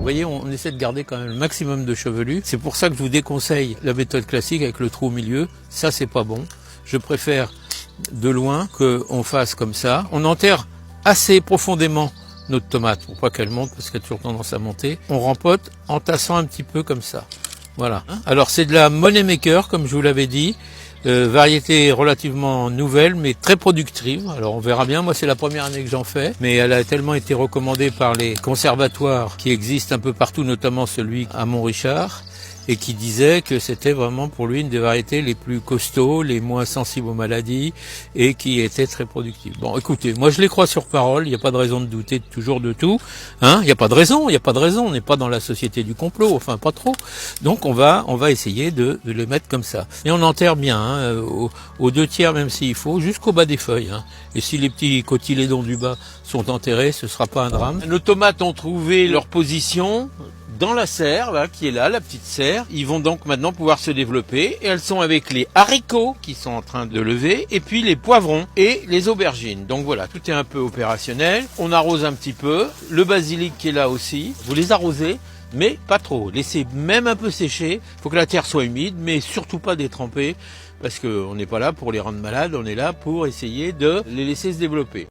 voyez, on essaie de garder quand même le maximum de chevelu. C'est pour ça que je vous déconseille la méthode classique avec le trou au milieu. Ça, c'est pas bon. Je préfère de loin qu'on fasse comme ça. On enterre assez profondément notre tomate pour pas qu'elle monte parce qu'elle a toujours tendance à monter. On rempote en tassant un petit peu comme ça. Voilà. Alors c'est de la Money Maker comme je vous l'avais dit. Variété relativement nouvelle mais très productive. Alors on verra bien, moi c'est la première année que j'en fais, mais elle a tellement été recommandée par les conservatoires qui existent un peu partout, notamment celui à Montrichard, et qui disait que c'était vraiment pour lui une des variétés les plus costauds, les moins sensibles aux maladies et qui était très productive. Bon, écoutez, moi je les crois sur parole, il n'y a pas de raison de douter toujours de tout, hein, il n'y a pas de raison, on n'est pas dans la société du complot, enfin pas trop. Donc on va essayer de les mettre comme ça. Et on enterre bien, hein, aux 2/3 même s'il faut, jusqu'au bas des feuilles, hein. Et si les petits cotylédons du bas sont enterrés, ce sera pas un drame. Nos tomates ont trouvé leur position dans la serre, là, qui est là, la petite serre. Ils vont donc maintenant pouvoir se développer et elles sont avec les haricots qui sont en train de lever et puis les poivrons et les aubergines. Donc voilà, tout est un peu opérationnel. On arrose un petit peu. Le basilic qui est là aussi. Vous les arrosez, mais pas trop. Laissez même un peu sécher. Il faut que la terre soit humide, mais surtout pas détrempée parce qu'on n'est pas là pour les rendre malades. On est là pour essayer de les laisser se développer.